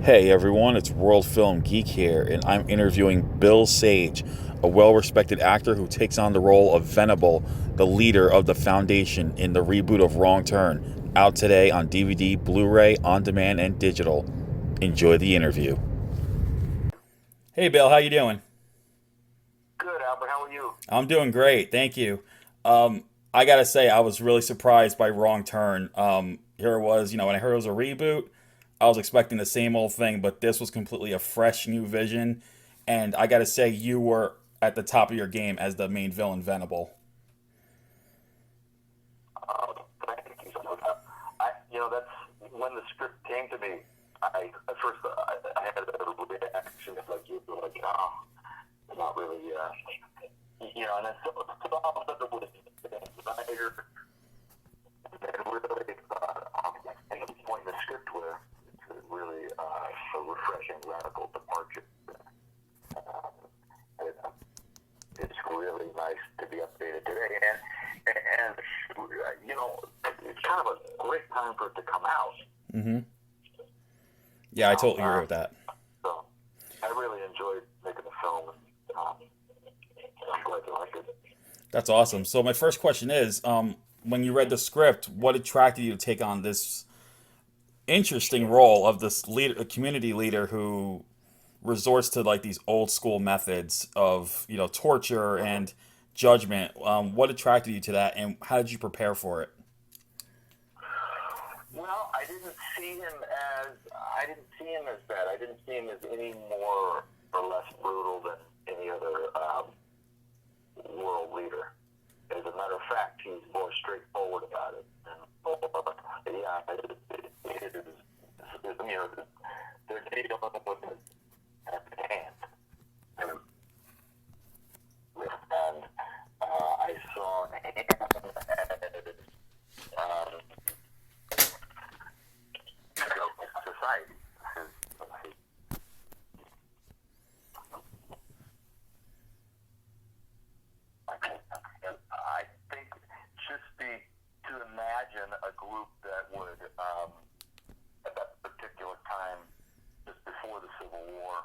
Hey everyone, it's World Film Geek here, and I'm interviewing Bill Sage, a well respected actor who takes on the role of Venable, the leader of the Foundation in the reboot of Wrong Turn, out today on DVD, Blu ray, on demand, and digital. Enjoy the interview. Hey Bill, how you doing? Good, Albert. How are you? I'm doing great, thank you. I gotta say, I was really surprised by Wrong Turn. Here it was, when I heard it was a reboot, I was expecting the same old thing, but this was completely a fresh new vision. And I gotta say, you were at the top of your game as the main villain, Venable. Thank you so much. That's when the script came to me. I at first I had a reaction like you, like, oh, it's not really, and then so all of it was writer, and then really, at the point in the script where it's really a refreshing, radical departure. Um, and, it's really nice to be updated today, and it's kind of a great time for it to come out. Mm-hmm. Yeah, I totally agree with that. So I really enjoyed making the film, and I'm glad you liked it. That's awesome. So my first question is, when you read the script, what attracted you to take on this interesting role of this leader, a community leader who resorts to like these old school methods of torture and judgment. What attracted you to that, and how did you prepare for it? Well, I didn't see him as that. I didn't see him as any more or less brutal than any other world leader. As a matter of fact, he's more straightforward about it. And, yeah, it is, they're dealing with it at hand. And, I saw him as society. I think just to imagine a group that would, at that particular time, just before the Civil War,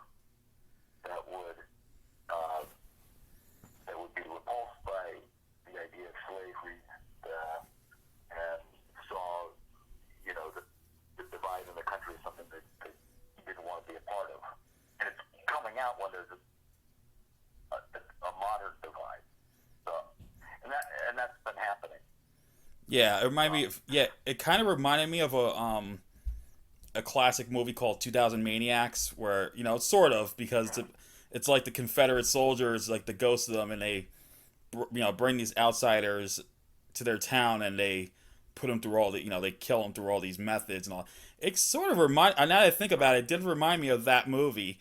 that would uh, be repulsed by the idea of slavery, and saw, the divide in the country as something that they didn't want to be a part of. And it's coming out when there's a modern divide. So, and that's been happening. Yeah, it reminded me of, yeah, it kind of reminded me of a classic movie called 2000 Maniacs, where it's sort of because it's like the Confederate soldiers, like the ghosts of them, and they bring these outsiders to their town, and they put them through all the they kill them through all these methods and all. It sort of now that I think about it, it did remind me of that movie.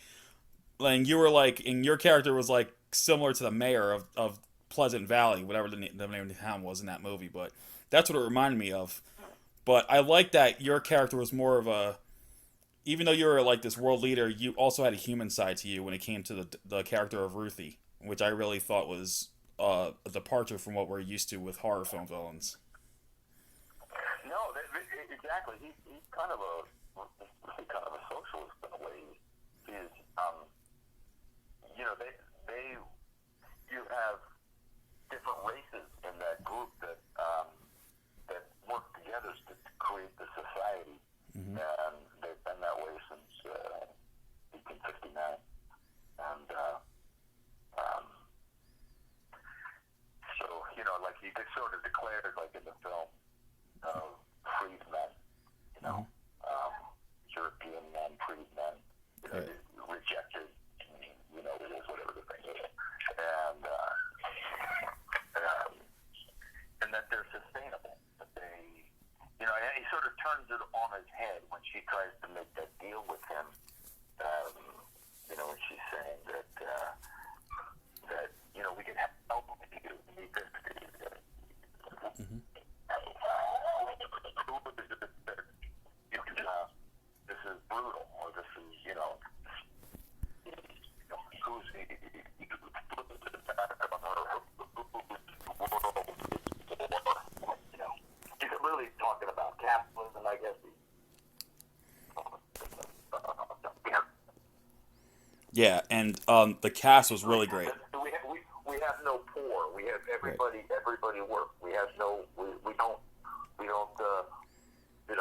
Like you were like, and your character was like similar to the mayor of Pleasant Valley, whatever the name of the town was in that movie. But that's what it reminded me of. But I like that your character was more of a, even though you were like this world leader, you also had a human side to you when it came to the character of Ruthie, which I really thought was a departure from what we're used to with horror film villains. No, exactly. He's kind of a socialist in a way. He's, they you have different races in that group that work together to create the society, Mm-hmm. and they've been that way since 1859. And um, so, like he sort of declared, like in the film, freedmen, you know, Mm-hmm. um, European men, freedmen, Right. rejected, it is whatever the thing is, and and that they're sustainable, that they, and he sort of turns it on his head when she tries to make that deal with him, when she's saying that we can help you meet this. Mm-hmm. This is brutal, or this is, who's he's really talking about capitalism, I guess. Yeah, and the cast was really great. We have no poor. We have Right. everybody work. We have no we don't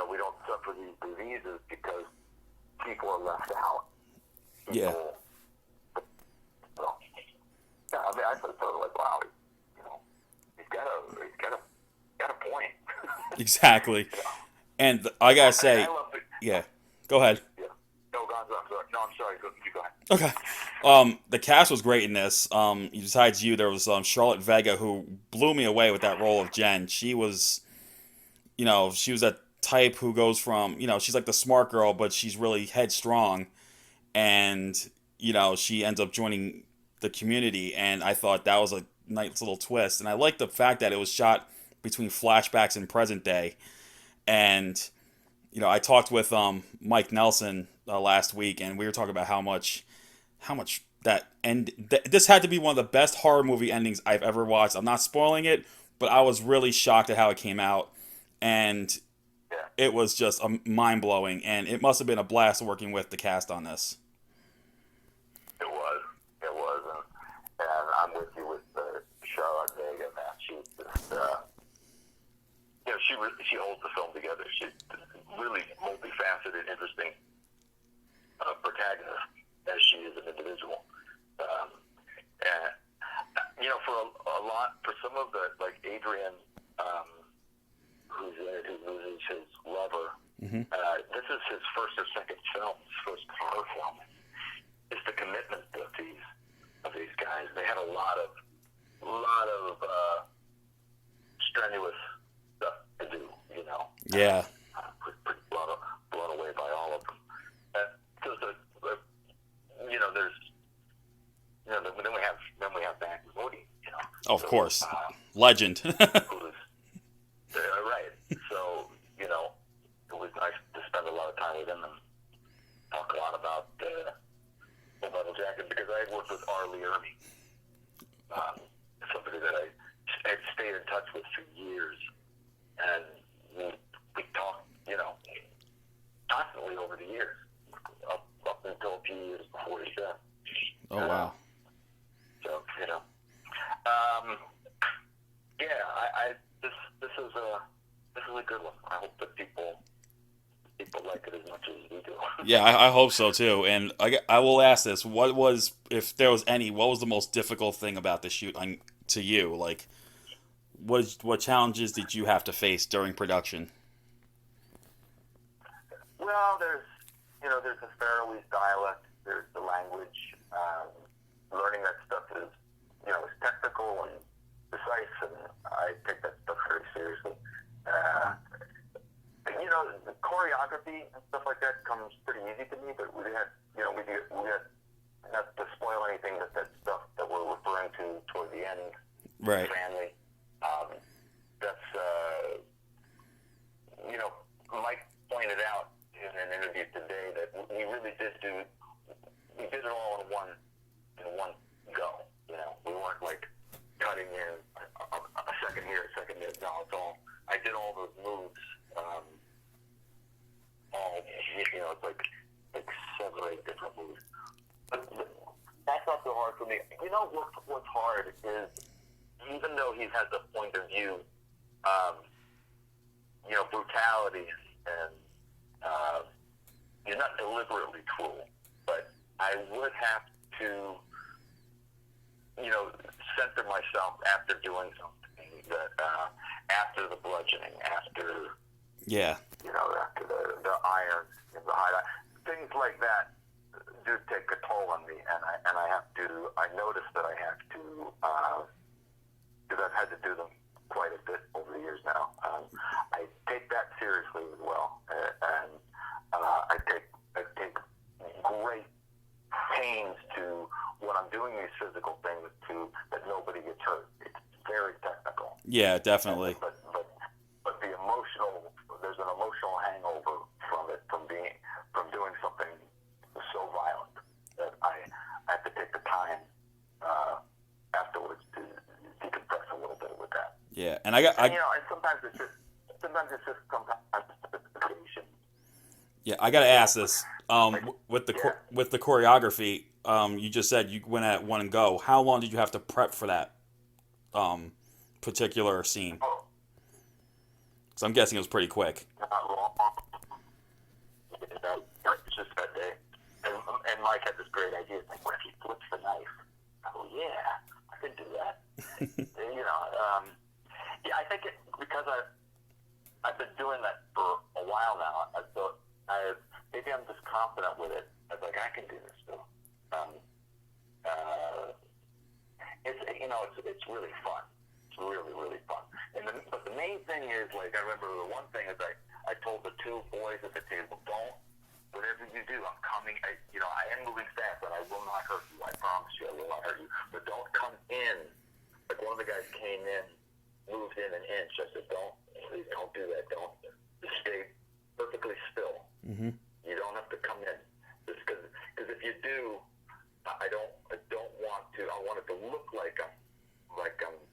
we don't suffer these diseases because people are left out. Yeah. People, well, yeah, I mean, I thought like, wow, he's got a point. Exactly. Yeah. And I gotta I say, love it. yeah. Go ahead. Yeah. No, go on, I'm sorry. No, I'm sorry. You go ahead. Okay. The cast was great in this. Besides you, there was Charlotte Vega who blew me away with that role of Jen. She was, she was that type who goes from, she's like the smart girl, but she's really headstrong, and she ends up joining the community. And I thought that was a nice little twist. And I like the fact that it was shot between flashbacks and present day. And I talked with Mike Nelson last week, and we were talking about how much that end. This had to be one of the best horror movie endings I've ever watched. I'm not spoiling it, but I was really shocked at how it came out, and Yeah. it was just mind blowing. And it must have been a blast working with the cast on this. It was, and I'm with you with Charlotte Vega, man. She's just, she holds the film together. She's really multifaceted, interesting protagonist as she is an individual. And for a lot, for some of the like Adrian, who's in it, who loses his lover. Mm-hmm. This is his first or second film, his first horror film. It's the commitment of these guys. They had a lot of strenuous stuff to do, Yeah. Pretty blown away by all of them. Because there's then we have Matt Moody, Oh, of so, course, legend. who's right. So it was nice to spend a lot of time with him and talk a lot about Full Metal Jacket because I had worked with Arlie Ermey, somebody that I had stayed in touch with for years, and we talked, constantly over the years, up until a few years before his death. Oh wow. So this is a good one. I hope that people like it as much as we do. Yeah, I hope so too. And I will ask this: if there was any, what was the most difficult thing about the shoot to you? Like, what challenges did you have to face during production? Well, there's the Faroese dialect, there's the language. Learning that stuff is technical and precise, and I take that stuff very seriously. The choreography and stuff like that comes pretty easy to me, but we had not to spoil anything, that stuff that we're referring to toward the end, Right. family. That's Mike pointed out in an interview today that we really did it all in one go. We weren't like cutting in a second here, a second there. No, it's all. I did all those moves. It's like 7 or 8 different moves. But that's not so hard for me. What's hard is, even though he has a point of view, brutality and he's not deliberately cruel, but I would have to, center myself after doing something that after the bludgeoning, after Yeah. after the iron and the highlight, things like that do take a toll on me, and I have to. I notice that I have to, because I've had to do them quite a bit over the years now. I take that seriously as well, and I take great pains to, when I'm doing these physical things, to that nobody gets hurt. It's very technical. Yeah, definitely. But the there's an emotional hangover from it, from doing something so violent that I have to take the time afterwards to decompress a little bit with that. Yeah, and And sometimes it's just yeah, I gotta ask this. With the choreography, you just said you went at one go. How long did you have to prep for that particular scene? Oh, So I'm guessing it was pretty quick. not long. You know, it's just that day. And Mike had this great idea. It's like, what if he flips the knife? Oh, yeah, I could do that. You know, yeah, I think because I've been doing that for a while now. I thought maybe I'm just confident with it. I was like, I can do this still. It's really fun. It's really, really fun. But the main thing is, like, I remember the one thing is I told the two boys at the table, whatever you do, I'm coming. I am moving fast, and I will not hurt you. I promise you, I will not hurt you. But don't come in. Like, one of the guys came in, moved in an inch. I said, please don't do that. Don't. Just stay perfectly still. Mm-hmm. You don't have to come in. Just because if you do, I don't want to. I want it to look like I'm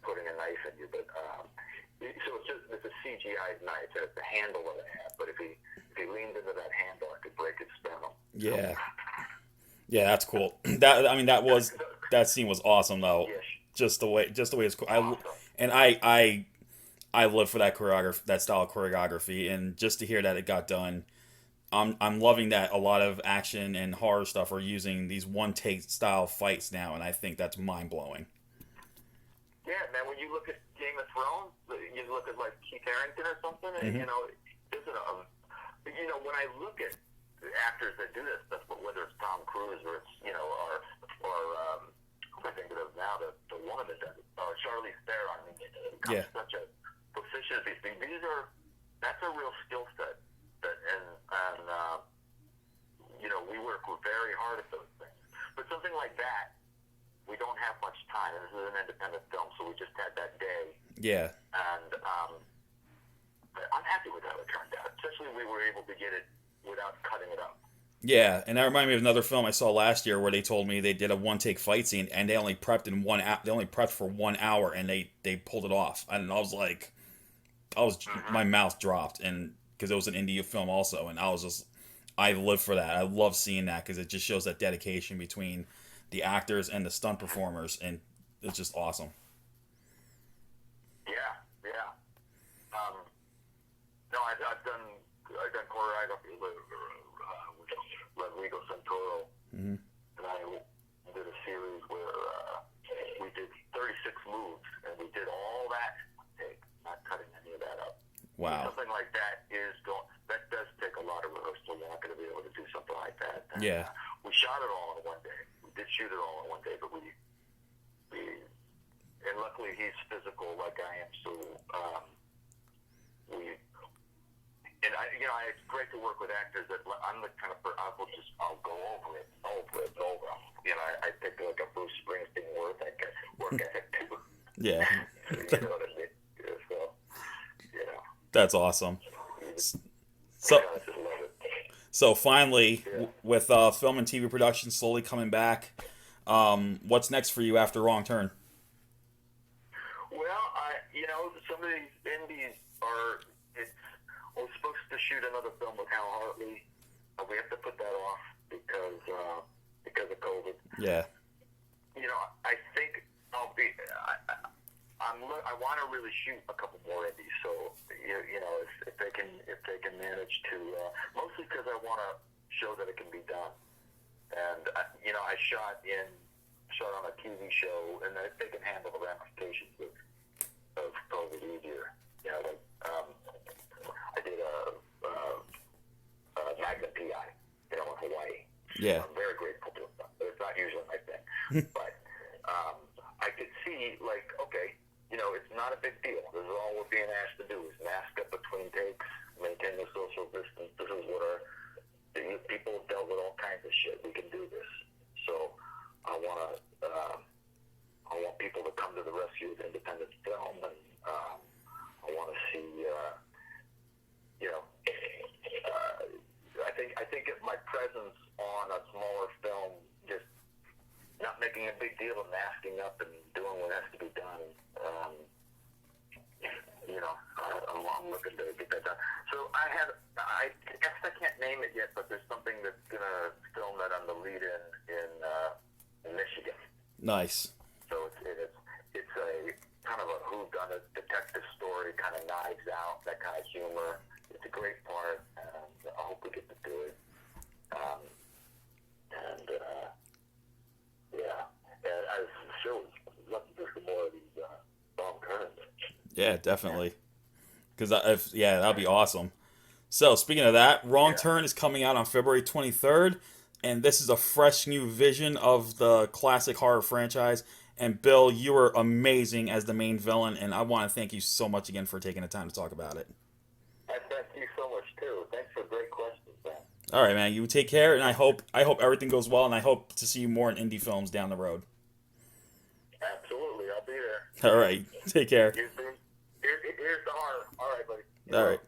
putting a knife in you, but so it's a CGI knife, and it's the handle of the hand. But if he leans into that handle, I could break his sternum. Yeah, yeah, that's cool. That scene was awesome though. Yes. Just the way it's cool. Awesome. I live for that choreography, that style of choreography, and just to hear that it got done. I'm loving that a lot of action and horror stuff are using these one take style fights now, and I think that's mind blowing. Yeah, man. When you look at Game of Thrones, you look at like Keith Harington or something. Mm-hmm. You know, when I look at actors that do this stuff, whether it's Tom Cruise or it's or who I think of now, the woman that does it, Charlize Theron. I mean, it becomes such a proficiency thing. That's a real skill set. And we work very hard at those things. But something like that, we don't have much time. And this is an independent film, so we just had that day. Yeah. And I'm happy with how it turned out. Especially we were able to get it without cutting it up. Yeah, and that reminded me of another film I saw last year where they told me they did a one take fight scene and they only prepped for 1 hour and they pulled it off. And I was like, my mouth dropped, and because it was an indie film also, and I live for that. I love seeing that because it just shows that dedication between the actors and the stunt performers, and it's just awesome. Yeah. No, I've done choreography with Rodrigo Santoro, Mm-hmm. and I did a series where we did 36 moves, and we did all that take, not cutting any of that up. Wow. Something like that that does take a lot of rehearsal. You're not going to be able to do something like that. And, Yeah. We shot it all in one day. We did shoot it all in one day, but and luckily he's physical like I am, so it's great to work with actors that I'm the kind of person I'll go over it. I take like a Bruce Springsteen work ethic too. Yeah. You know what I mean? Yeah, so, That's awesome. So, I just love it. so finally, with film and TV production slowly coming back, what's next for you after Wrong Turn? Well, some of these indies we're supposed to shoot another film with Hal Hartley. We have to put that off because of COVID. Yeah. I think I'll be. I want to really shoot a couple more indies. So if they can manage to, mostly because I want to show that it can be done. And I shot on a TV show, and they can handle the ramifications of COVID easier. I did a Magnum PI, in Hawaii. Yeah. I'm very grateful to them, but it's not usually my thing. But I could see, like, okay, it's not a big deal. This is all we're being asked to do is mask up between takes, maintain the social distance. This is what people have dealt with all kinds of shit. We can do this. So I want people to come to the rescue of independent film, and I want to see, I think if my presence on a smaller film, just not making a big deal of masking up and doing what has to be done, I'm looking to get that done. So I guess I can't name it yet, but there's something that's gonna film that I'm the lead in Michigan. Nice. So it's a kind of a whodunit detective story, kind of Knives Out, that kind of humor. It's a great part, and I hope we get to do it. And I was sure love to do some more of these wrong turns. Yeah, definitely. Because that'd be awesome. So speaking of that, Wrong Turn is coming out on February 23rd, and this is a fresh new vision of the classic horror franchise. And Bill, you were amazing as the main villain, and I want to thank you so much again for taking the time to talk about it. I thank you so much too. Thanks for great questions, man. All right, man. You take care, and I hope everything goes well, and I hope to see you more in indie films down the road. Absolutely, I'll be there. All right, take care. Here's the horror. All right, buddy. All right.